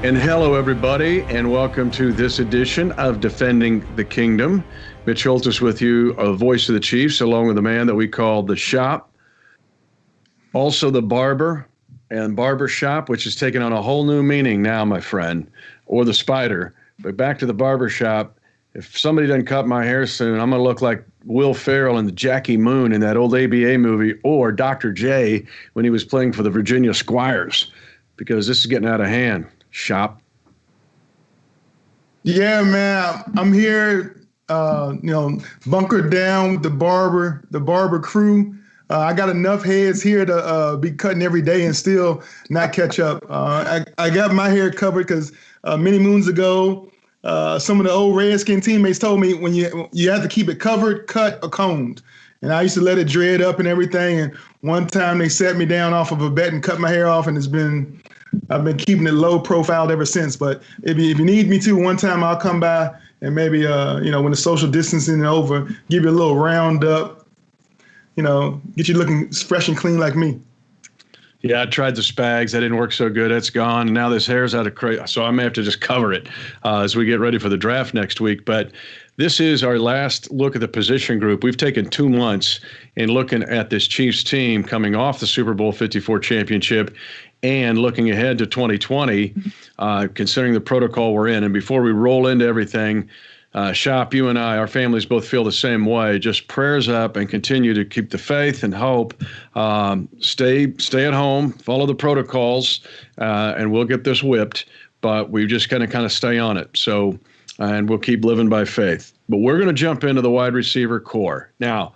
And hello, everybody, and welcome to this edition of Defending the Kingdom. Mitch Holthus with you, a voice of the Chiefs, along with the man that we call the Shop, also the Barber and Barber Shop, which has taken on a whole new meaning now, my friend, or the Spider. But back to the Barber Shop. If somebody doesn't cut my hair soon, I'm going to look like Will Ferrell and Jackie Moon in that old ABA movie, or Dr. J when he was playing for the Virginia Squires, because this is getting out of hand. Shop. Yeah, man, I'm here, bunkered down with the barber crew. I got enough heads here to be cutting every day and still not catch up. I got my hair covered because many moons ago, some of the old Redskin teammates told me when you have to keep it covered, cut, or combed. And I used to let it dread up and everything. And one time they sat me down off of a bet and cut my hair off, and I've been keeping it low profiled ever since. But if you need me to, one time I'll come by and maybe, when the social distancing is over, give you a little round up, get you looking fresh and clean like me. Yeah, I tried the Spags. That didn't work so good. It's gone. And now this hair's out of crazy. So I may have to just cover it as we get ready for the draft next week. But this is our last look at the position group. We've taken 2 months in looking at this Chiefs team coming off the Super Bowl 54 championship and looking ahead to 2020, considering the protocol we're in. And before we roll into everything, Shop, you and I, our families both feel the same way. Just prayers up and continue to keep the faith and hope. Stay at home, follow the protocols, and we'll get this whipped. But we've just got to kind of stay on it. So, and we'll keep living by faith. But we're going to jump into the wide receiver core. Now,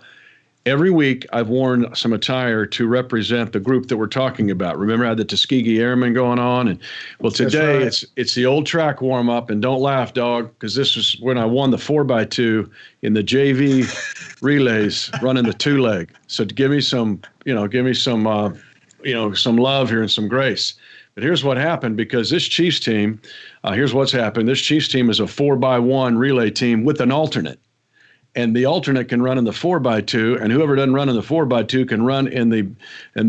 every week I've worn some attire to represent the group that we're talking about. Remember I had the Tuskegee Airmen going on? And well, today it's the old track warm up, and don't laugh, dog, because this was when I won the 4x2 in the JV relays running the 2-leg. So to give me some love here and some grace. But here's what happened, because this Chiefs team, here's what's happened. This Chiefs team is a 4x1 relay team with an alternate. And the alternate can run in the 4x2, and whoever doesn't run in the 4x2 can run in the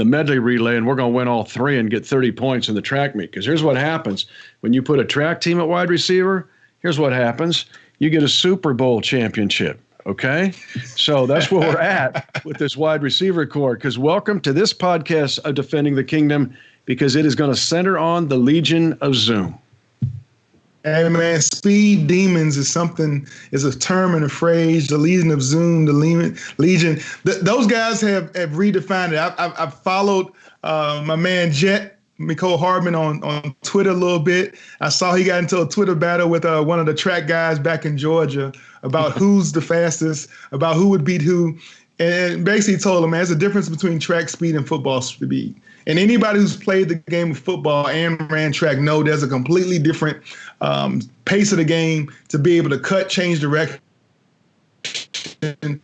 medley relay, and we're going to win all 3 and get 30 points in the track meet. Because here's what happens. When you put a track team at wide receiver, here's what happens. You get a Super Bowl championship, okay? So that's where we're at with this wide receiver core, because welcome to this podcast of Defending the Kingdom, because it is going to center on the Legion of Zoom. Hey, man, speed demons is a term and a phrase. The Legion of Zoom, the Legion. Those guys have redefined it. I've followed my man Jet, Mecole Hardman, on Twitter a little bit. I saw he got into a Twitter battle with one of the track guys back in Georgia about who's the fastest, about who would beat who. And basically told him, man, there's a difference between track speed and football speed. And anybody who's played the game of football and ran track know there's a completely different pace of the game to be able to cut, change direction, to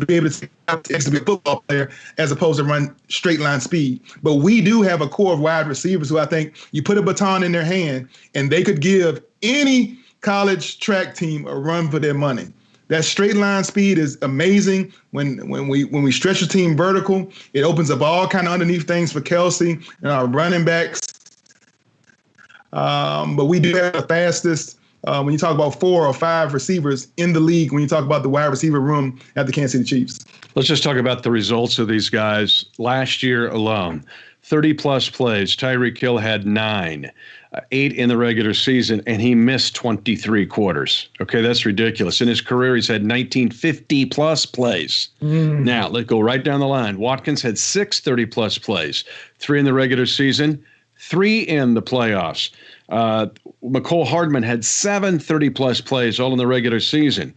be able to be a football player as opposed to run straight line speed. But we do have a core of wide receivers who I think you put a baton in their hand and they could give any college track team a run for their money. That straight line speed is amazing. When we stretch the team vertical, it opens up all kind of underneath things for Kelsey and our running backs. But we do have the fastest, when you talk about 4 or 5 receivers in the league, when you talk about the wide receiver room at the Kansas City Chiefs. Let's just talk about the results of these guys last year alone. 30-plus plays. Tyreek Hill had 9. 8 in the regular season, and he missed 23 quarters. Okay, that's ridiculous. In his career, he's had 19 50-plus plays. Now, let's go right down the line. Watkins had 6 30-plus plays, 3 in the regular season, 3 in the playoffs. Mecole Hardman had 7 30-plus plays, all in the regular season.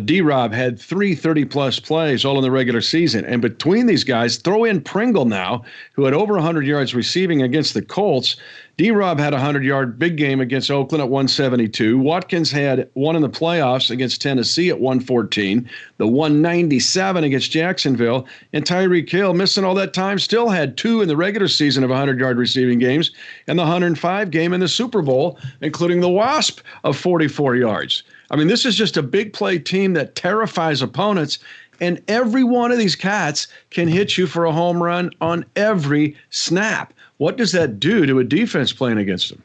D-Rob had 3 30-plus plays, all in the regular season. And between these guys, throw in Pringle now, who had over 100 yards receiving against the Colts. D-Rob had a 100-yard big game against Oakland at 172. Watkins had 1 in the playoffs against Tennessee at 114. The 197 against Jacksonville. And Tyreek Hill, missing all that time, still had 2 in the regular season of 100-yard receiving games and the 105 game in the Super Bowl, including the Wasp of 44 yards. I mean, this is just a big play team that terrifies opponents, and every one of these cats can hit you for a home run on every snap. What does that do to a defense playing against them?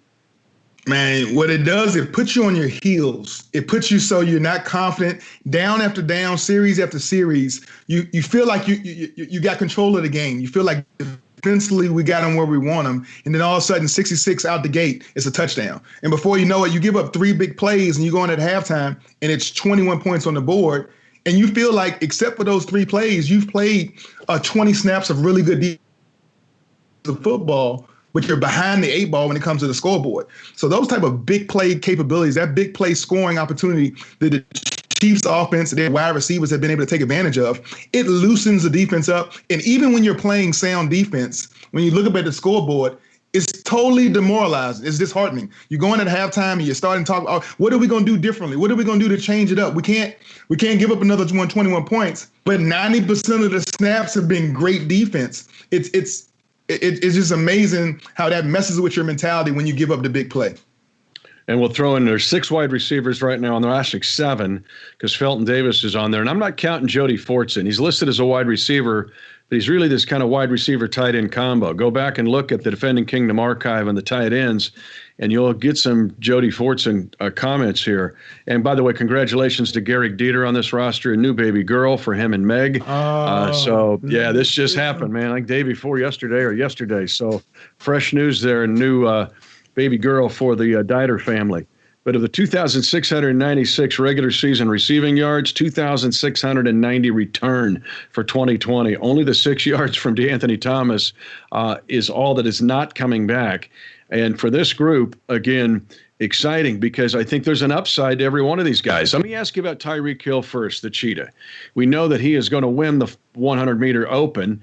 Man, what it does, it puts you on your heels. It puts you so you're not confident. Down after down, series after series, you feel like you got control of the game. You feel like defensively we got them where we want them. And then all of a sudden, 66 out the gate, it's a touchdown. And before you know it, you give up 3 big plays and you go in at halftime and it's 21 points on the board. And you feel like, except for those 3 plays, you've played 20 snaps of really good defensive football, but you're behind the 8 ball when it comes to the scoreboard. So those type of big play capabilities, that big play scoring opportunity that the Chiefs offense, their wide receivers have been able to take advantage of, it loosens the defense up. And even when you're playing sound defense, when you look up at the scoreboard, it's totally demoralizing. It's disheartening. You're going at halftime and you're starting to talk, oh, what are we going to do differently? What are we going to do to change it up? We can't give up another 21 points, but 90% of the snaps have been great defense. It's just amazing how that messes with your mentality when you give up the big play. And we'll throw in there's 6 wide receivers right now, and there are actually 7 because Felton Davis is on there. And I'm not counting Jody Fortson. He's listed as a wide receiver, but he's really this kind of wide receiver tight end combo. Go back and look at the Defending Kingdom archive and the tight ends, and you'll get some Jody Fortson comments here. And by the way, congratulations to Gary Dieter on this roster, a new baby girl for him and Meg. Yeah, this just happened, man, like day before yesterday. So fresh news there, and new baby girl for the Dieter family. But of the 2,696 regular season receiving yards, 2,690 return for 2020. Only the 6 yards from DeAnthony Thomas is all that is not coming back. And for this group, again, exciting because I think there's an upside to every one of these guys. Let me ask you about Tyreek Hill first, the cheetah. We know that he is going to win the 100-meter open,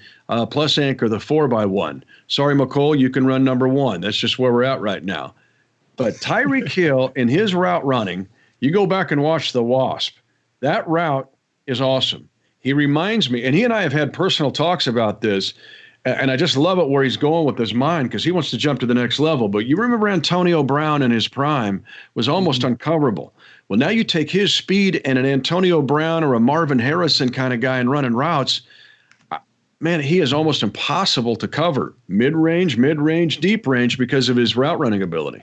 plus anchor the 4x1. Sorry, McCole, you can run number 1. That's just where we're at right now. But Tyreek Hill, in his route running, you go back and watch the Wasp. That route is awesome. He reminds me, and he and I have had personal talks about this, and I just love it where he's going with his mind because he wants to jump to the next level. But you remember Antonio Brown in his prime was almost uncoverable. Well, now you take his speed and an Antonio Brown or a Marvin Harrison kind of guy and running routes, man, he is almost impossible to cover. Mid-range, deep range because of his route running ability.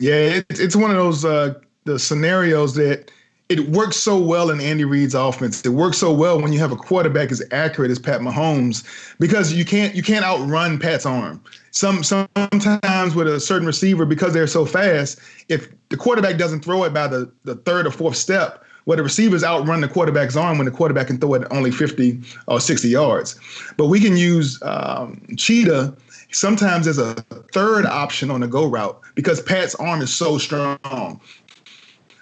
Yeah, it's one of those the scenarios that it works so well in Andy Reid's offense. It works so well when you have a quarterback as accurate as Pat Mahomes because you can't outrun Pat's arm. Sometimes with a certain receiver, because they're so fast, if the quarterback doesn't throw it by the 3rd or 4th step, well, the receivers outrun the quarterback's arm when the quarterback can throw it only 50 or 60 yards. But we can use Cheetah sometimes as a 3rd option on the go route because Pat's arm is so strong.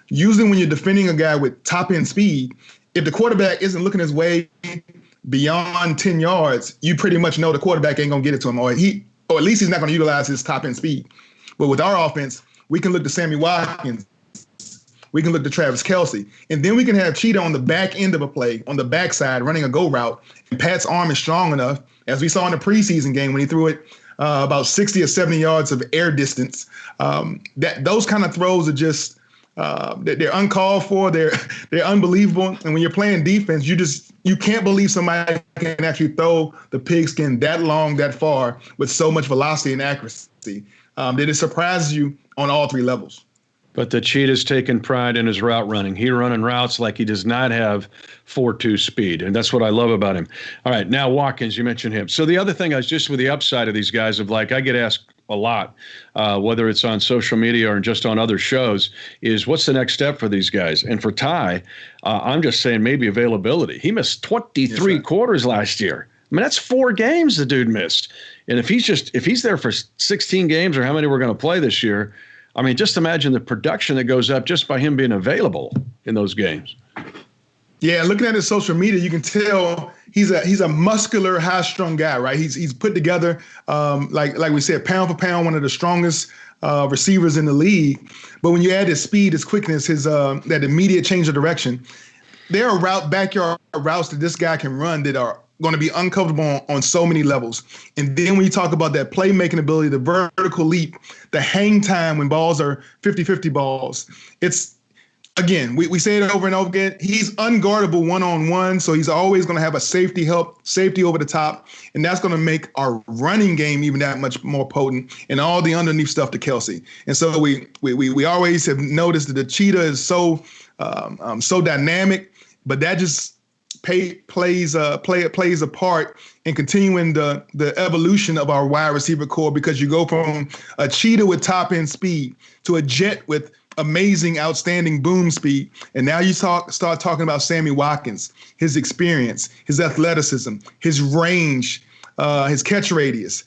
Usually when you're defending a guy with top-end speed, if the quarterback isn't looking his way beyond 10 yards, you pretty much know the quarterback ain't going to get it to him, or at least he's not going to utilize his top-end speed. But with our offense, we can look to Sammy Watkins. We can look to Travis Kelce. And then we can have Cheetah on the back end of a play, on the backside, running a go route. And Pat's arm is strong enough, as we saw in the preseason game when he threw it about 60 or 70 yards of air distance. Those kind of throws are just they're uncalled for. They're unbelievable. And when you're playing defense, you can't believe somebody can actually throw the pigskin that long, that far with so much velocity and accuracy that it surprises you on all 3 levels. But the Cheetah's taking pride in his route running. He's running routes like he does not have 4.2 speed, and that's what I love about him. All right, now Watkins, you mentioned him. So the other thing is just with the upside of these guys of like I get asked a lot, whether it's on social media or just on other shows, is what's the next step for these guys? And for Ty, I'm just saying maybe availability. He missed 23 quarters last year. I mean, that's 4 games the dude missed. And if he's there for 16 games or how many we're going to play this year, I mean, just imagine the production that goes up just by him being available in those games. Yeah, looking at his social media, you can tell he's a muscular, high-strung guy, right? He's put together, like we said, pound for pound, one of the strongest receivers in the league. But when you add his speed, his quickness, his that immediate change of direction, there are backyard routes that this guy can run that are going to be uncoverable on so many levels. And then when you talk about that playmaking ability, the vertical leap, the hang time when balls are 50-50 balls, again, we say it over and over again. He's unguardable one-on-one, so he's always going to have a safety over the top, and that's going to make our running game even that much more potent, and all the underneath stuff to Kelsey. And so we always have noticed that the cheetah is so dynamic, but that just plays a part in continuing the evolution of our wide receiver core, because you go from a cheetah with top end speed to a jet with amazing, outstanding boom speed. And now you start talking about Sammy Watkins, his experience, his athleticism, his range, his catch radius.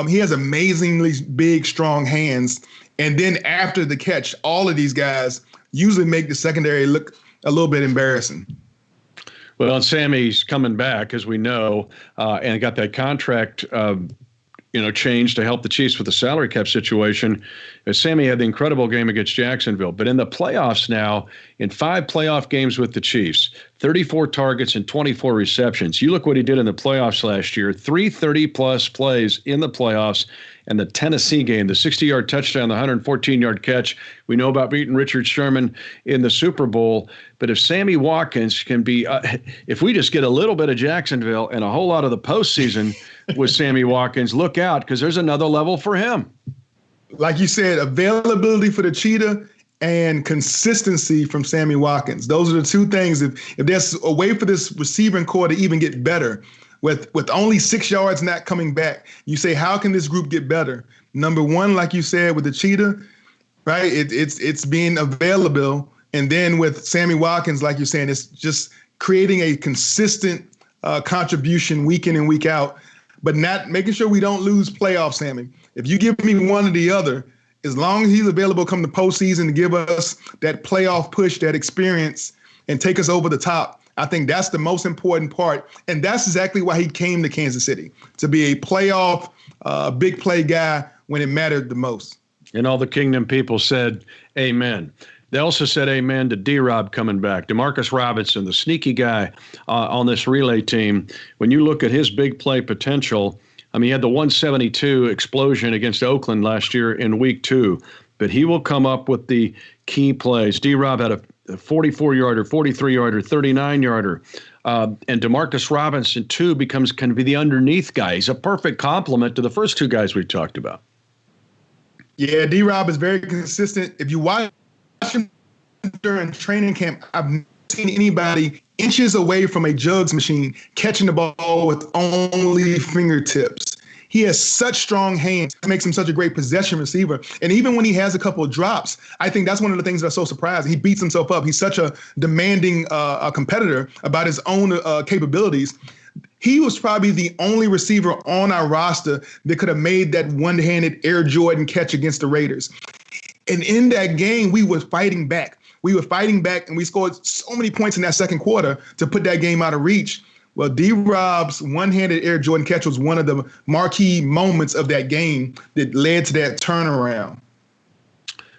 He has amazingly big, strong hands. And then after the catch, all of these guys usually make the secondary look a little bit embarrassing. Well, and Sammy's coming back, as we know, and got that contract change to help the Chiefs with the salary cap situation. Sammy had the incredible game against Jacksonville, but in the playoffs now, in 5 playoff games with the Chiefs, 34 targets and 24 receptions. You look what he did in the playoffs last year, 330-plus plays in the playoffs, and the Tennessee game, the 60-yard touchdown, the 114-yard catch. We know about beating Richard Sherman in the Super Bowl, but if Sammy Watkins can be if we just get a little bit of Jacksonville and a whole lot of the postseason with Sammy Watkins, look out, because there's another level for him. Like you said, availability for the cheetah and consistency from Sammy Watkins. Those are the two things. If there's a way for this receiving core to even get better, with only 6 yards not coming back, you say, how can this group get better? Number one, like you said, with the cheetah, right? It's being available. And then with Sammy Watkins, like you're saying, it's just creating a consistent contribution week in and week out, but not making sure we don't lose playoff Sammy. If you give me one or the other, as long as he's available come the postseason to give us that playoff push, that experience, and take us over the top, I think that's the most important part. And that's exactly why he came to Kansas City, to be a playoff, big play guy when it mattered the most. And all the Kingdom people said amen. They also said amen to D-Rob coming back. Demarcus Robinson, the sneaky guy on this relay team. When you look at his big play potential, I mean, he had the 172 explosion against Oakland last year in week 2, but he will come up with the key plays. D-Rob had a 44-yarder, 43-yarder, 39-yarder. And Demarcus Robinson, too, becomes kind of the underneath guy. He's a perfect complement to the first 2 guys we talked about. Yeah, D-Rob is very consistent. If you watch him during training camp, I've never seen anybody inches away from a jugs machine catching the ball with only fingertips. He has such strong hands. It makes him such a great possession receiver. And even when he has a couple of drops, I think that's one of the things that's so surprising. He beats himself up. He's such a demanding competitor about his own capabilities. He was probably the only receiver on our roster that could have made that one-handed Air Jordan catch against the Raiders. And in that game, we were fighting back. And we scored so many points in that second quarter to put that game out of reach. Well, D-Rob's one-handed Air Jordan catch was one of the marquee moments of that game that led to that turnaround.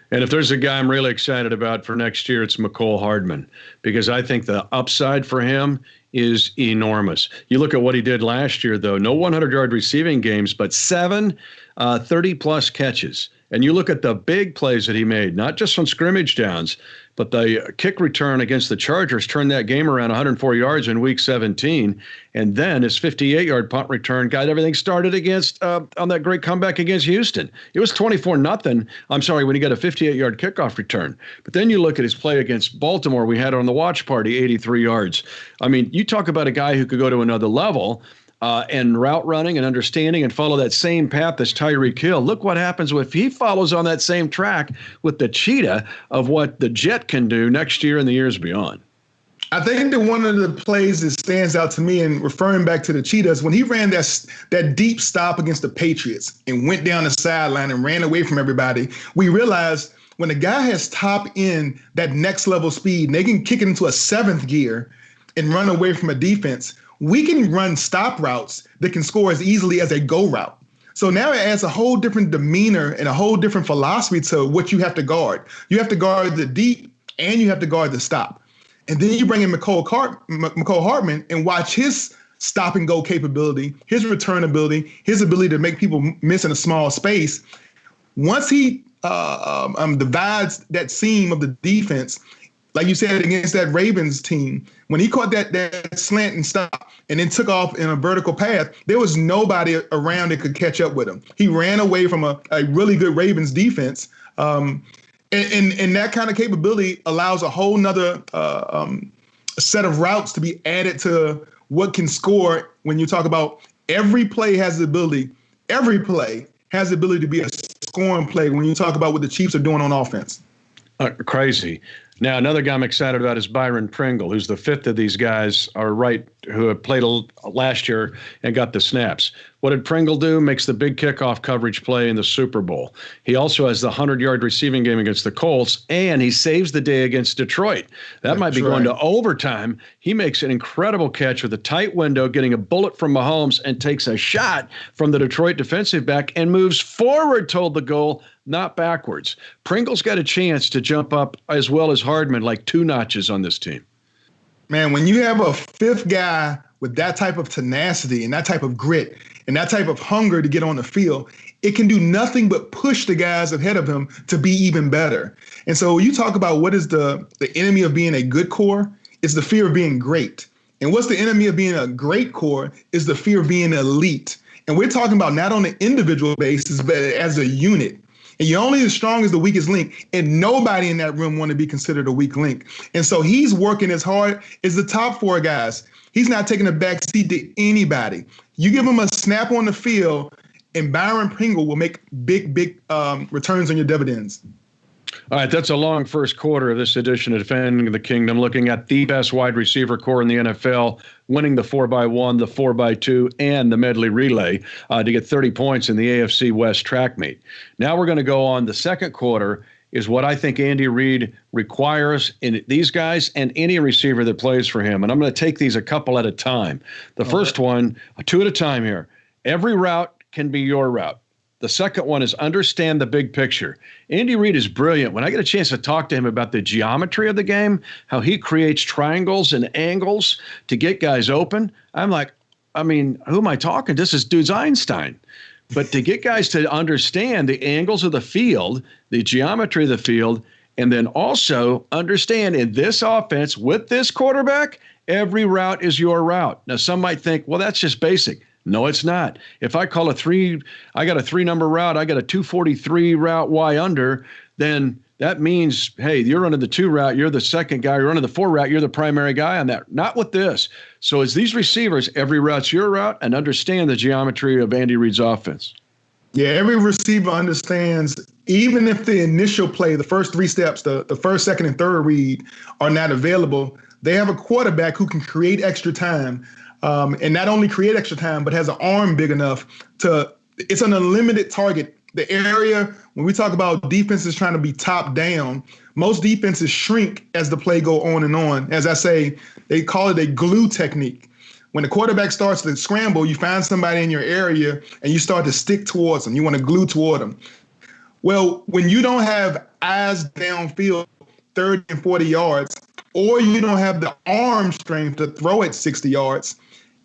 And if there's a guy I'm really excited about for next year, it's McCole Hardman, because I think the upside for him is enormous. You look at what he did last year, though, no 100-yard receiving games, but 7 30-plus catches. And you look at the big plays that he made, not just on scrimmage downs, but the kick return against the Chargers turned that game around 104 yards in Week 17. And then his 58-yard punt return got everything started against on that great comeback against Houston. It was 24-0. I'm sorry, when he got a 58-yard kickoff return. But then you look at his play against Baltimore. We had on the watch party, 83 yards. I mean, you talk about a guy who could go to another level. And route running and understanding and follow that same path as Tyreek Hill. Look what happens if he follows on that same track with the cheetah of what the Jet can do next year and the years beyond. I think that one of the plays that stands out to me, and referring back to the Cheetahs, when he ran that deep stop against the Patriots and went down the sideline and ran away from everybody, we realized when a guy has top end, that next level speed, and they can kick it into a 7th gear and run away from a defense, we can run stop routes that can score as easily as a go route. So now it adds a whole different demeanor and a whole different philosophy to what you have to guard. You have to guard the deep and you have to guard the stop. And then you bring in McCole Hardman and watch his stop and go capability, his return ability, his ability to make people miss in a small space. Once he divides that seam of the defense, like you said, against that Ravens team, when he caught that slant and stop and then took off in a vertical path, there was nobody around that could catch up with him. He ran away from a really good Ravens defense. And that kind of capability allows a whole nother set of routes to be added to what can score. When you talk about every play has the ability to be a scoring play when you talk about what the Chiefs are doing on offense. Crazy. Now, another guy I'm excited about is Byron Pringle, who's the fifth of these guys who have played last year and got the snaps. What did Pringle do? Makes the big kickoff coverage play in the Super Bowl. He also has the 100-yard receiving game against the Colts, and he saves the day against Detroit. That might be going to overtime. He makes an incredible catch with a tight window, getting a bullet from Mahomes, and takes a shot from the Detroit defensive back and moves forward toward the goal, not backwards. Pringle's got a chance to jump up as well as Hardman, like 2 notches on this team. Man, when you have a fifth guy with that type of tenacity and that type of grit and that type of hunger to get on the field, it can do nothing but push the guys ahead of him to be even better. And so you talk about what is the enemy of being a good core, it's the fear of being great. And what's the enemy of being a great core is the fear of being elite. And we're talking about not on an individual basis, but as a unit. And you're only as strong as the weakest link, and nobody in that room want to be considered a weak link. And so he's working as hard as the top 4 guys. He's not taking a back seat to anybody. You give him a snap on the field, and Byron Pringle will make big returns on your dividends. All right, that's a long first quarter of this edition of Defending the Kingdom, looking at the best wide receiver core in the NFL, winning the 4x1, the 4x2, and the medley relay to get 30 points in the AFC West track meet. Now we're going to go on. The second quarter is what I think Andy Reid requires in these guys and any receiver that plays for him. And I'm going to take these a couple at a time. The first one, 2 at a time here. Every route can be your route. The second one is understand the big picture. Andy Reid is brilliant. When I get a chance to talk to him about the geometry of the game, how he creates triangles and angles to get guys open, I'm like, who am I talking? This is dude's Einstein. But to get guys to understand the angles of the field, the geometry of the field, and then also understand in this offense with this quarterback, every route is your route. Now, some might think, well, that's just basic. No, it's not. If I call I got a 3-number route, I got a 243 route Y under, then that means, hey, you're running the 2 route, you're the second guy, you're running the 4 route, you're the primary guy on that. Not with this. So as these receivers, every route's your route, and understand the geometry of Andy Reid's offense. Yeah, every receiver understands, even if the initial play, the first 3 steps, the first, second, and third read are not available, they have a quarterback who can create extra time. And not only create extra time, but has an arm big enough it's an unlimited target. The area, when we talk about defenses trying to be top down, most defenses shrink as the play go on and on. As I say, they call it a glue technique. When the quarterback starts to scramble, you find somebody in your area and you start to stick towards them. You want to glue toward them. Well, when you don't have eyes downfield 30 and 40 yards, or you don't have the arm strength to throw it 60 yards,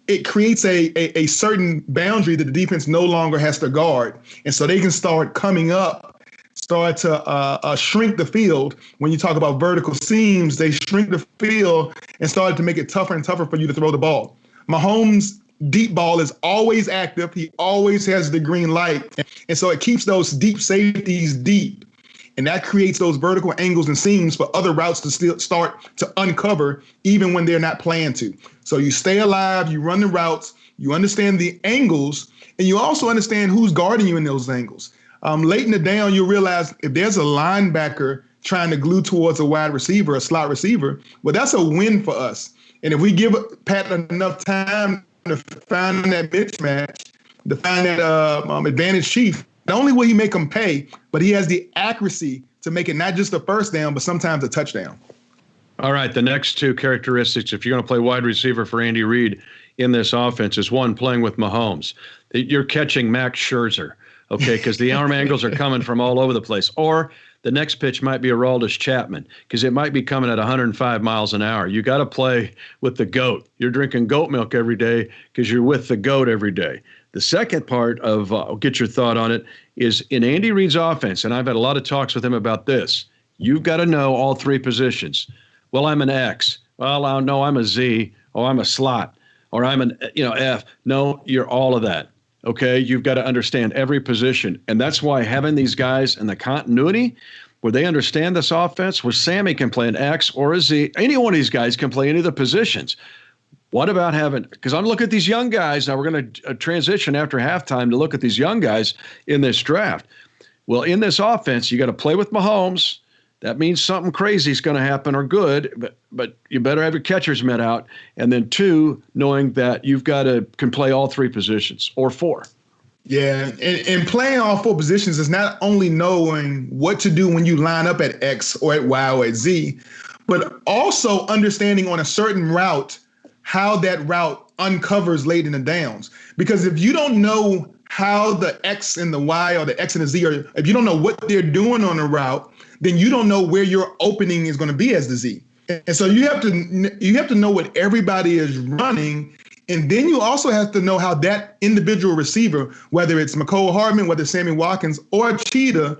it creates a certain boundary that the defense no longer has to guard. And so they can start coming up, start to shrink the field. When you talk about vertical seams, they shrink the field and started to make it tougher and tougher for you to throw the ball. Mahomes' deep ball is always active. He always has the green light. And so it keeps those deep safeties deep. And that creates those vertical angles and seams for other routes to still start to uncover, even when they're not planned to. So you stay alive, you run the routes, you understand the angles, and you also understand who's guarding you in those angles. Late in the down, you'll realize if there's a linebacker trying to glue towards a wide receiver, a slot receiver, well, that's a win for us. And if we give Pat enough time to find that mismatch, to find that advantage chief, not only will he make them pay, but he has the accuracy to make it not just a first down, but sometimes a touchdown. All right, the next 2 characteristics, if you're going to play wide receiver for Andy Reid in this offense, is 1, playing with Mahomes. You're catching Max Scherzer, okay, because the arm angles are coming from all over the place. Or the next pitch might be Aroldis Chapman, because it might be coming at 105 miles an hour. You got to play with the GOAT. You're drinking goat milk every day because you're with the GOAT every day. The second part of, get your thought on it, is in Andy Reid's offense, and I've had a lot of talks with him about this, you've got to know all 3 positions. Well, I'm an X. Well, no, I'm a Z, or I'm a slot, or I'm an F. No, you're all of that. Okay, you've got to understand every position, and that's why having these guys in the continuity where they understand this offense, where Sammy can play an X or a Z. Any one of these guys can play any of the positions. What about having, because I'm looking at these young guys. Now we're going to transition after halftime to look at these young guys in this draft. Well, in this offense, you got to play with Mahomes. That means something crazy is going to happen or good, but you better have your catcher's mitt out. And then 2, knowing that you've got to can play all 3 positions or 4. Yeah, and playing all 4 positions is not only knowing what to do when you line up at X or at Y or at Z, but also understanding on a certain route how that route uncovers late in the downs. Because if you don't know how the X and the Y or the X and the Z, or if you don't know what they're doing on the route, then you don't know where your opening is going to be as the Z. And so you have to know what everybody is running. And then you also have to know how that individual receiver, whether it's Mecole Hardman, whether it's Sammy Watkins or Cheetah,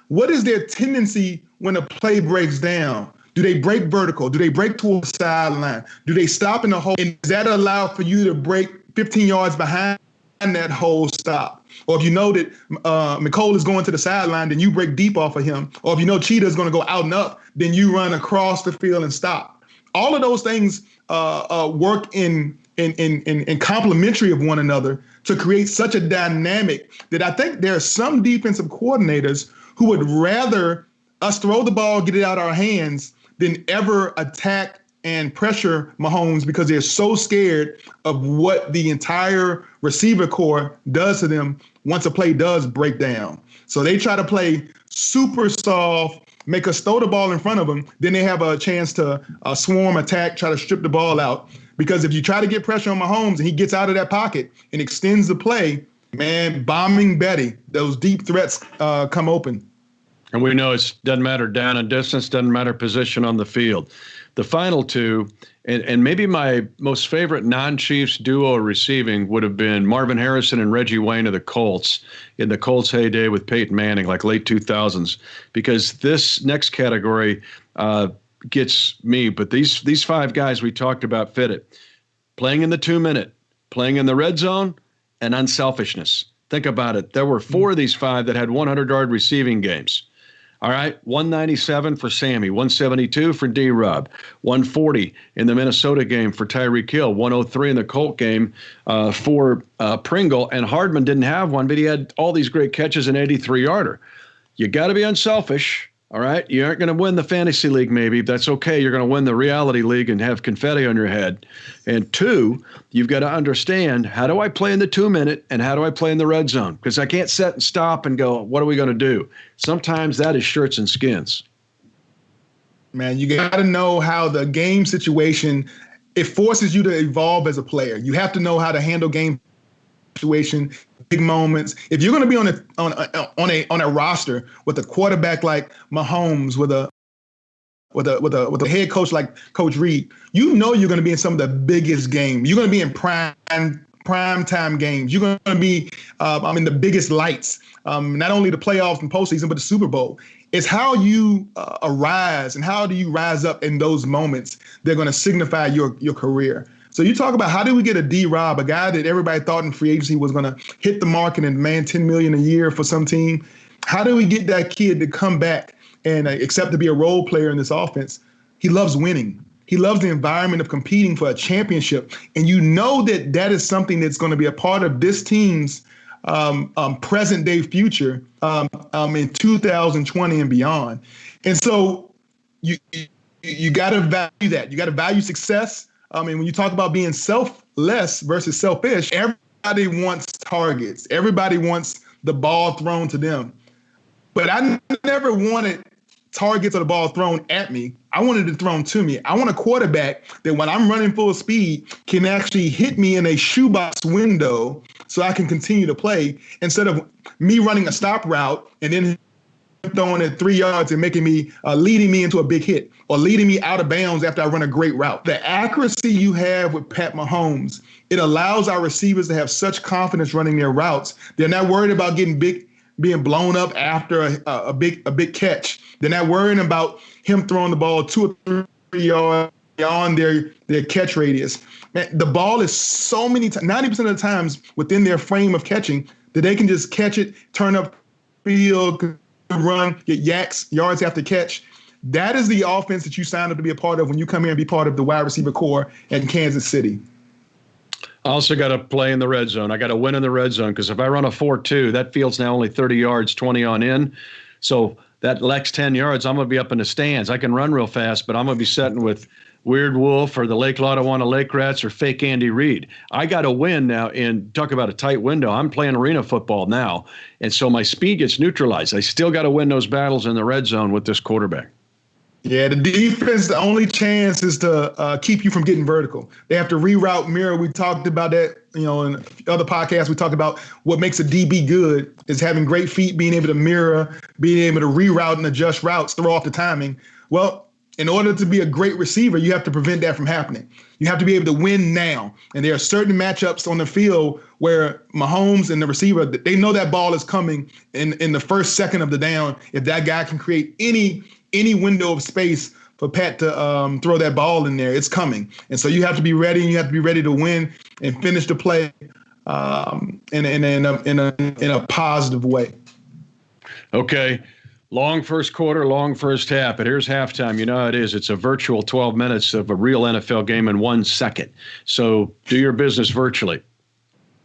what is their tendency when a play breaks down? Do they break vertical? Do they break toward the sideline? Do they stop in the hole? And does that allow for you to break 15 yards behind that whole stop? Or if you know that Mecole is going to the sideline, then you break deep off of him. Or if you know Cheetah is going to go out and up, then you run across the field and stop. All of those things work in complementary of one another to create such a dynamic that I think there are some defensive coordinators who would rather us throw the ball, get it out of our hands, than ever attack and pressure Mahomes because they're so scared of what the entire receiver core does to them once a play does break down. So they try to play super soft, make us throw the ball in front of them. Then they have a chance to swarm attack, try to strip the ball out. Because if you try to get pressure on Mahomes and he gets out of that pocket and extends the play, man, bombing Betty, those deep threats come open. And we know it doesn't matter down and distance, doesn't matter position on the field. The final 2, and maybe my most favorite non-Chiefs duo receiving would have been Marvin Harrison and Reggie Wayne of the Colts in the Colts heyday with Peyton Manning, like late 2000s, because this next category gets me. But these 5 guys we talked about fit it. Playing in the 2-minute, playing in the red zone, and unselfishness. Think about it. There were 4 of these 5 that had 100-yard receiving games. All right, 197 for Sammy, 172 for D-Rob, 140 in the Minnesota game for Tyreek Hill, 103 in the Colt game for Pringle, and Hardman didn't have one, but he had all these great catches, an 83-yarder. You got to be unselfish, all right? You aren't going to win the fantasy league maybe. That's okay. You're going to win the reality league and have confetti on your head. And 2, you've got to understand, how do I play in the 2-minute and how do I play in the red zone? Because I can't set and stop and go, what are we going to do? Sometimes that is shirts and skins. Man, you got to know how the game situation, it forces you to evolve as a player. You have to know how to handle game situation, big moments. If you're going to be on a roster with a quarterback like Mahomes, with a head coach like Coach Reid, you know you're going to be in some of the biggest games. You're going to be in prime time games. You're going to be in the biggest lights. Not only the playoffs and postseason, but the Super Bowl. It's how you arise and how do you rise up in those moments. They're going to signify your career. So you talk about how do we get a D-Rob, a guy that everybody thought in free agency was going to hit the market and demand $10 million a year for some team. How do we get that kid to come back and accept to be a role player in this offense? He loves winning. He loves the environment of competing for a championship. And you know that is something that's going to be a part of this team's present day future in 2020 and beyond. And so you got to value that. You got to value success. When you talk about being selfless versus selfish, everybody wants targets. Everybody wants the ball thrown to them. But I never wanted targets or the ball thrown at me. I wanted it thrown to me. I want a quarterback that when I'm running full speed can actually hit me in a shoebox window so I can continue to play instead of me running a stop route and then throwing it 3 yards and making me leading me into a big hit or leading me out of bounds after I run a great route. The accuracy you have with Pat Mahomes, it allows our receivers to have such confidence running their routes. They're not worried about being blown up after a big catch. They're not worrying about him throwing the ball 2 or yards beyond their catch radius. Man, the ball is so many times, 90% of the times within their frame of catching, that they can just catch it, turn up field, run, get yards after catch. That is the offense that you signed up to be a part of when you come here and be part of the wide receiver core in Kansas City. I also got to play in the red zone. I got to win in the red zone, because if I run a 4-2, that field's now only 30 yards, 20 on in. So that next 10 yards, I'm going to be up in the stands. I can run real fast, but I'm going to be sitting with Weird Wolf or the Lake Lotawana Lake Rats or fake Andy Reid. I got to win now, and talk about a tight window. I'm playing arena football now, and so my speed gets neutralized. I still got to win those battles in the red zone with this quarterback. Yeah, the defense, the only chance is to keep you from getting vertical. They have to reroute, mirror. We talked about that, in other podcasts. We talked about what makes a DB good is having great feet, being able to mirror, being able to reroute and adjust routes, throw off the timing. Well, in order to be a great receiver, you have to prevent that from happening. You have to be able to win now. And there are certain matchups on the field where Mahomes and the receiver, they know that ball is coming in the first second of the down. If that guy can create any window of space for Pat to throw that ball in there, it's coming. And so you have to be ready, and you have to be ready to win and finish the play in a positive way. Okay. Long first quarter, long first half, but here's halftime. You know how it is. It's a virtual 12 minutes of a real NFL game in 1 second. So do your business virtually.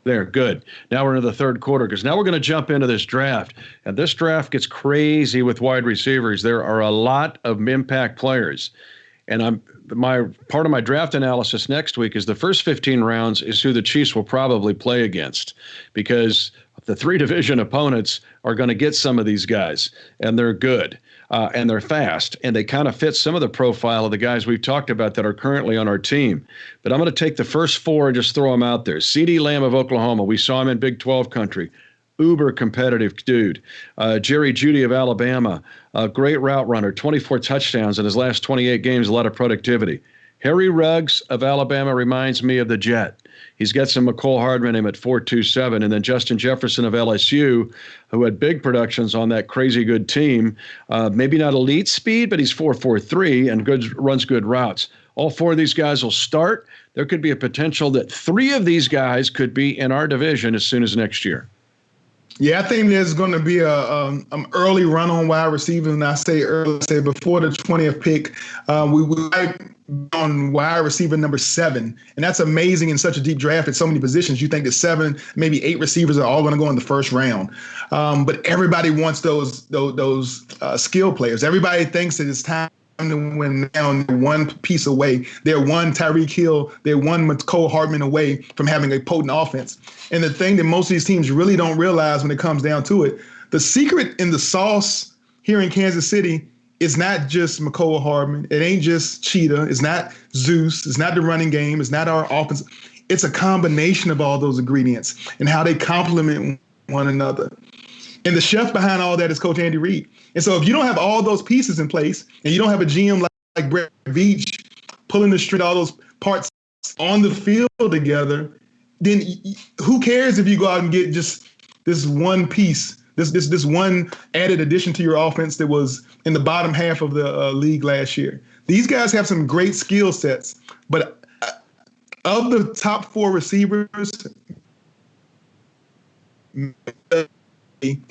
There, good. Now we're into the third quarter, because now we're going to jump into this draft. And this draft gets crazy with wide receivers. There are a lot of impact players. And part of my draft analysis next week is the first 15 rounds is who the Chiefs will probably play against, because the 3 division opponents are going to get some of these guys, and they're good, and they're fast, and they kind of fit some of the profile of the guys we've talked about that are currently on our team. But I'm going to take the first 4 and just throw them out there. CeeDee Lamb of Oklahoma. We saw him in Big 12 country. Uber competitive dude. Jerry Jeudy of Alabama, a great route runner, 24 touchdowns in his last 28 games, a lot of productivity. Harry Ruggs of Alabama reminds me of the Jet. He's got some McCole Hardman in him at 4.27, and then Justin Jefferson of LSU, who had big productions on that crazy good team. Maybe not elite speed, but he's 4.43 and runs good routes. All 4 of these guys will start. There could be a potential that 3 of these guys could be in our division as soon as next year. Yeah, I think there's going to be an early run on wide receivers, and I say early, say before the 20th pick. We might on wide receiver number 7, and that's amazing in such a deep draft at so many positions. You think that 7, maybe 8 receivers are all going to go in the first round, but everybody wants those skill players. Everybody thinks that it's time to win now. They're one piece away. They're one Tyreek Hill. They're one McCole Hardman away from having a potent offense. And the thing that most of these teams really don't realize when it comes down to it, the secret in the sauce here in Kansas City is not just McCole Hardman. It ain't just Cheetah. It's not Zeus. It's not the running game. It's not our offense. It's a combination of all those ingredients and how they complement one another. And the chef behind all that is Coach Andy Reid. And so if you don't have all those pieces in place, and you don't have a GM like Brett Veach pulling the string, all those parts on the field together, then who cares if you go out and get just this one piece, this one added addition to your offense that was in the bottom half of the league last year. These guys have some great skill sets, but of the top 4 receivers,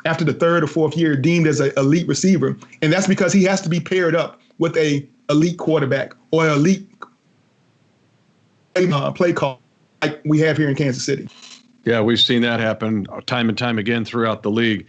after the 3rd or 4th year, deemed as an elite receiver, and that's because he has to be paired up with a elite quarterback or an elite play call like we have here in Kansas City. Yeah, we've seen that happen time and time again throughout the league.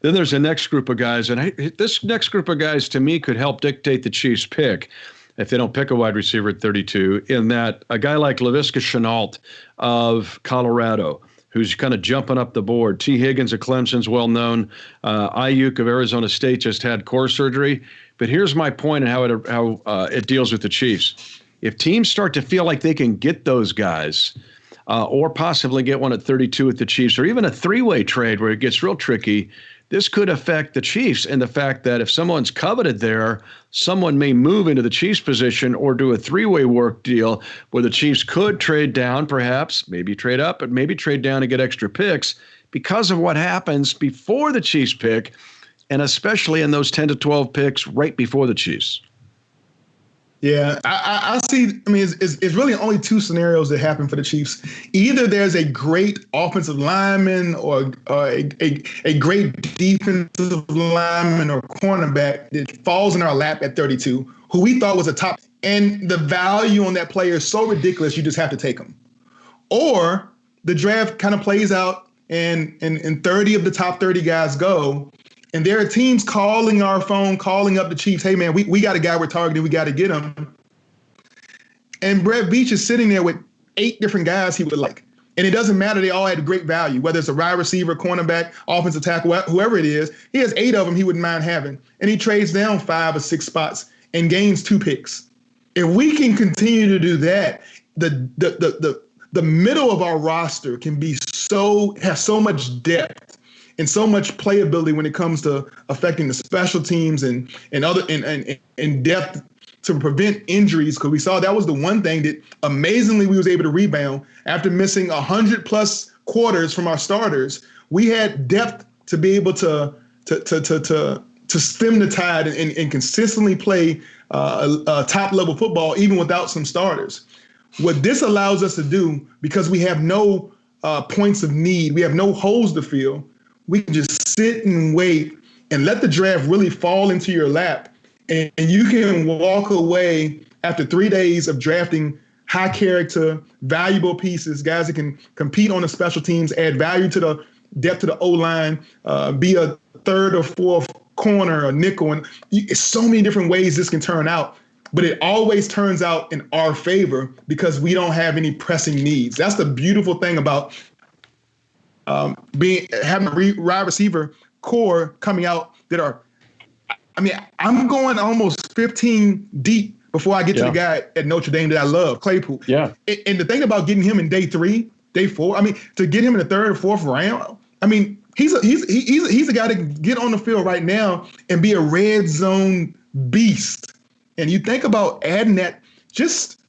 Then there's a next group of guys, and this next group of guys to me could help dictate the Chiefs' pick if they don't pick a wide receiver at 32, in that a guy like Laviska Shenault of Colorado, who's kind of jumping up the board. T. Higgins of Clemson's well-known. Ayuk of Arizona State just had core surgery. But here's my point and how it deals with the Chiefs. If teams start to feel like they can get those guys, or possibly get one at 32 at the Chiefs, or even a 3-way trade where it gets real tricky, this could affect the Chiefs in the fact that if someone's coveted there, someone may move into the Chiefs position or do a 3-way work deal where the Chiefs could trade down, perhaps, maybe trade up, but maybe trade down and get extra picks because of what happens before the Chiefs pick, and especially in those 10 to 12 picks right before the Chiefs. Yeah, I see. I mean, it's really only two scenarios that happen for the Chiefs. Either there's a great offensive lineman or a great defensive lineman or cornerback that falls in our lap at 32, who we thought was a top, and the value on that player is so ridiculous, you just have to take them. Or the draft kind of plays out, and 30 of the top 30 guys go, and there are teams calling our phone, calling up the Chiefs, hey, man, we got a guy we're targeting. We got to get him. And Brett Veach is sitting there with 8 different guys he would like. And it doesn't matter. They all had great value, whether it's a wide receiver, cornerback, offensive tackle, whoever it is. He has 8 of them he wouldn't mind having. And he trades down 5 or 6 spots and gains 2 picks. If we can continue to do that, the middle of our roster can be have so much depth and so much playability when it comes to affecting the special teams and depth to prevent injuries. Because we saw that was the one thing that amazingly we was able to rebound after missing 100+ quarters from our starters. We had depth to be able to stem the tide and consistently play top level football even without some starters. What this allows us to do, because we have no points of need, we have no holes to fill, we can just sit and wait and let the draft really fall into your lap. And you can walk away after 3 days of drafting high character, valuable pieces, guys that can compete on the special teams, add value to the depth of the O-line, be a third or fourth corner or nickel. And it's so many different ways this can turn out. But it always turns out in our favor because we don't have any pressing needs. That's the beautiful thing about having a wide receiver core coming out that are, I mean, I'm going almost 15 deep before I get to the guy at Notre Dame that I love, Claypool. Yeah. And the thing about getting him in day 3, day 4, I mean, to get him in the 3rd or 4th round, I mean, he's a guy to get on the field right now and be a red zone beast. And you think about adding that just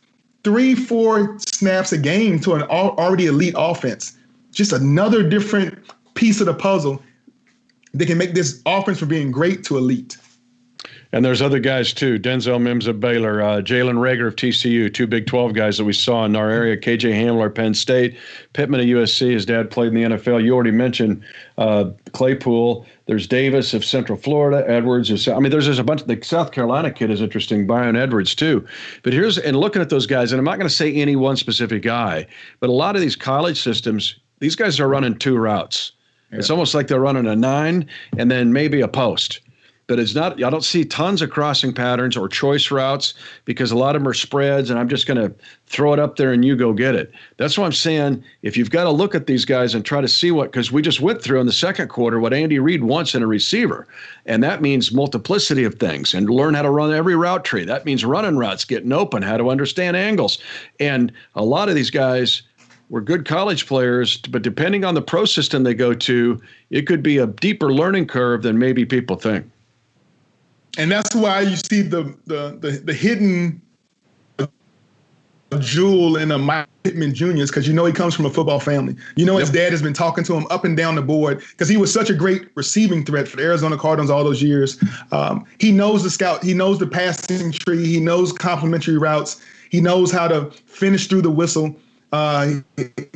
3-4 snaps a game to an already elite offense. Just another different piece of the puzzle that can make this offense from being great to elite. And there's other guys too. Denzel Mims of Baylor, Jalen Reagor of TCU, 2 Big 12 guys that we saw in our area. KJ Hamler, Penn State, Pittman of USC. His dad played in the NFL. You already mentioned Claypool. There's Davis of Central Florida, Edwards of, I mean, there's a bunch. The South Carolina kid is interesting, Byron Edwards too. But and looking at those guys, and I'm not going to say any one specific guy, but a lot of these college systems, these guys are running 2 routes. Yeah. It's almost like they're running a 9 and then maybe a post. But it's not, I don't see tons of crossing patterns or choice routes because a lot of them are spreads and I'm just going to throw it up there and you go get it. That's why I'm saying if you've got to look at these guys and try to see because we just went through in the second quarter what Andy Reid wants in a receiver. And that means multiplicity of things and learn how to run every route tree. That means running routes, getting open, how to understand angles. And a lot of these guys were good college players, but depending on the pro system they go to, it could be a deeper learning curve than maybe people think. And that's why you see the hidden jewel in a Mike Pittman Jr. because you know he comes from a football family. You know his dad has been talking to him up and down the board because he was such a great receiving threat for the Arizona Cardinals all those years. He knows the scout. He knows the passing tree. He knows complementary routes. He knows how to finish through the whistle.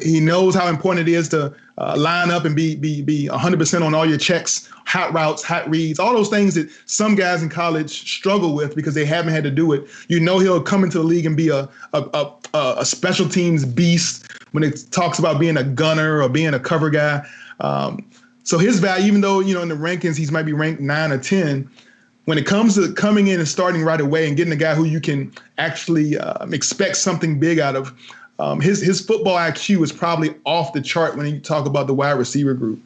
He knows how important it is to line up and be 100% on all your checks, hot routes, hot reads, all those things that some guys in college struggle with because they haven't had to do it. You know he'll come into the league and be a special teams beast when it talks about being a gunner or being a cover guy. So his value, even though, in the rankings, he might be ranked 9 or 10, when it comes to coming in and starting right away and getting a guy who you can actually expect something big out of, his football IQ is probably off the chart when you talk about the wide receiver group.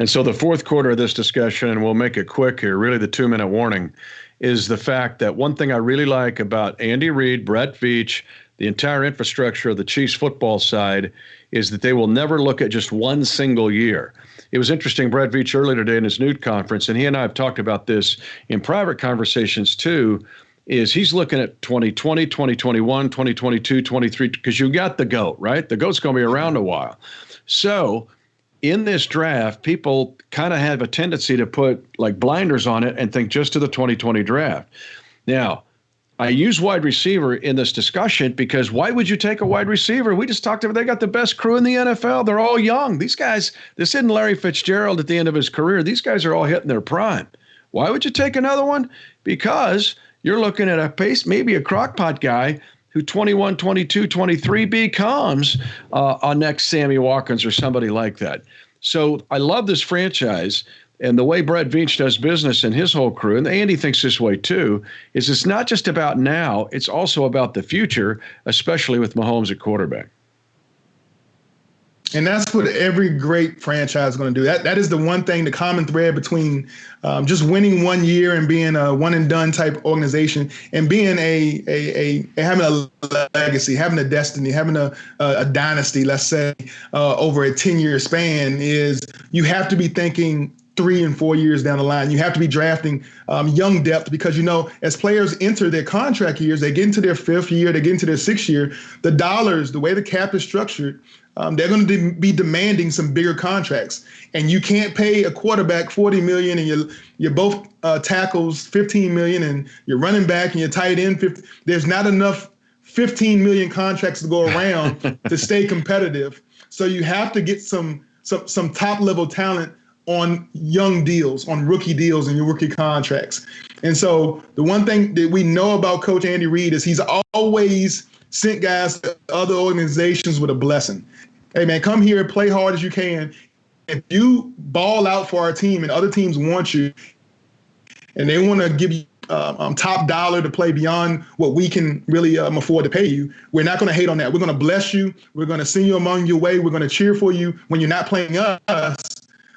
And so the fourth quarter of this discussion, and we'll make it quick here, really the 2-minute warning, is the fact that one thing I really like about Andy Reid, Brett Veach, the entire infrastructure of the Chiefs football side is that they will never look at just one single year. It was interesting, Brett Veach earlier today in his news conference, and he and I have talked about this in private conversations too, is he's looking at 2020, 2021, 2022, 23, because you got the GOAT, right? The GOAT's going to be around a while. So in this draft, people kind of have a tendency to put like blinders on it and think just to the 2020 draft. Now, I use wide receiver in this discussion because why would you take a wide receiver? We just talked about they got the best crew in the NFL. They're all young. These guys, this isn't Larry Fitzgerald at the end of his career. These guys are all hitting their prime. Why would you take another one? Because you're looking at a pace, maybe a crockpot guy who 21, 22, 23 becomes a next Sammy Watkins or somebody like that. So I love this franchise. And the way Brett Veach does business and his whole crew, and Andy thinks this way too, is it's not just about now, it's also about the future, especially with Mahomes at quarterback. And that's what every great franchise is going to do. That is the one thing, the common thread between just winning one year and being a one and done type organization and being having a legacy, having a destiny, having a dynasty, let's say, over a 10-year span is you have to be thinking 3 and 4 years down the line. You have to be drafting young depth because, as players enter their contract years, they get into their 5th year, they get into their 6th year, the dollars, the way the cap is structured, they're going to be demanding some bigger contracts. And you can't pay a quarterback $40 million and you're both tackles $15 million and your running back and your tight end $50. There's not enough $15 million contracts to go around to stay competitive. So you have to get some top level talent on young deals, on rookie deals and your rookie contracts. And so the one thing that we know about Coach Andy Reid is he's always sent guys to other organizations with a blessing. Hey, man, come here, play hard as you can. If you ball out for our team and other teams want you and they want to give you top dollar to play beyond what we can really afford to pay you, we're not going to hate on that. We're going to bless you. We're going to send you among your way. We're going to cheer for you when you're not playing us.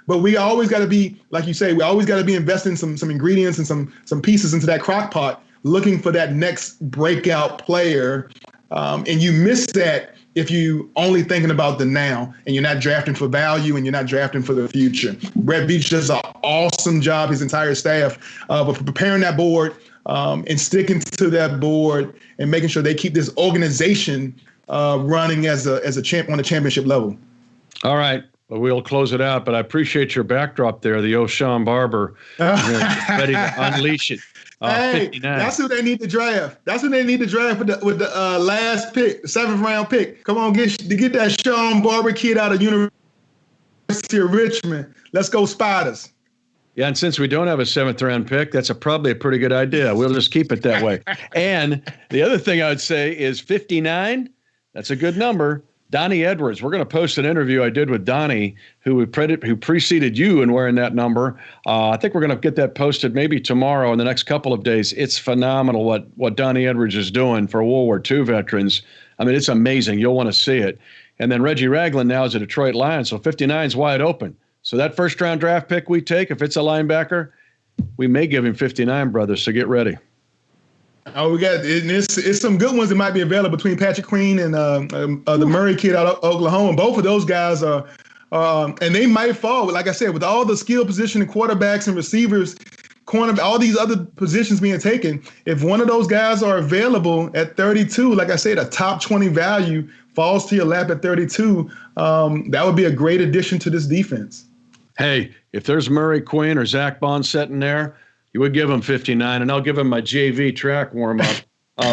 But we always got to be, like you say, we always got to be investing some ingredients and some pieces into that crock pot, looking for that next breakout player. And you miss that if you only thinking about the now and you're not drafting for value and you're not drafting for the future. Brett Veach does an awesome job, his entire staff, of preparing that board and sticking to that board and making sure they keep this organization running as a champ on a championship level. All right. Well, we'll close it out, but I appreciate your backdrop there, the old Shawn Barber, ready to unleash it. Hey, 59. That's who they need to draft. That's who they need to draft with the last pick, the 7th round pick. Come on, get that Shawn Barber kid out of University of Richmond. Let's go Spiders. Yeah, and since we don't have a 7th round pick, that's probably a pretty good idea. We'll just keep it that way. And the other thing I would say is 59. That's a good number. Donnie Edwards. We're going to post an interview I did with Donnie, who preceded you in wearing that number. I think we're going to get that posted maybe tomorrow in the next couple of days. It's phenomenal what Donnie Edwards is doing for World War II veterans. I mean, it's amazing. You'll want to see it. And then Reggie Ragland now is a Detroit Lion, so 59 is wide open. So that first-round draft pick we take, if it's a linebacker, we may give him 59, brothers, so get ready. Oh, we got it's some good ones that might be available between Patrick Queen and the Murray kid out of Oklahoma. Both of those guys are, and they might fall. Like I said, with all the skill position and quarterbacks and receivers, all these other positions being taken, if one of those guys are available at 32, like I said, a top 20 value falls to your lap at 32, that would be a great addition to this defense. Hey, if there's Murray Queen or Zach Bond sitting there, you would give him 59, and I'll give him my JV track warm-up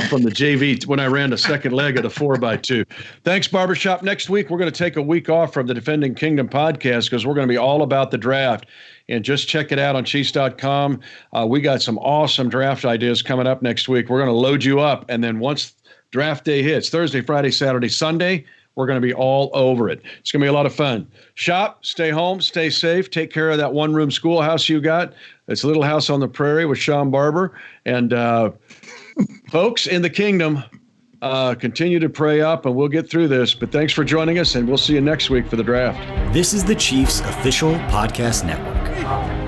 from the JV when I ran the second leg of the 4x2. Thanks, Barbershop. Next week, we're going to take a week off from the Defending Kingdom podcast because we're going to be all about the draft. And just check it out on Chiefs.com. We got some awesome draft ideas coming up next week. We're going to load you up, and then once draft day hits, Thursday, Friday, Saturday, Sunday, we're going to be all over it. It's going to be a lot of fun. Shop, stay home, stay safe, take care of that one-room schoolhouse you got. It's Little House on the Prairie with Shawn Barber. And folks in the kingdom, continue to pray up, and we'll get through this. But thanks for joining us, and we'll see you next week for the draft. This is the Chiefs Official Podcast Network.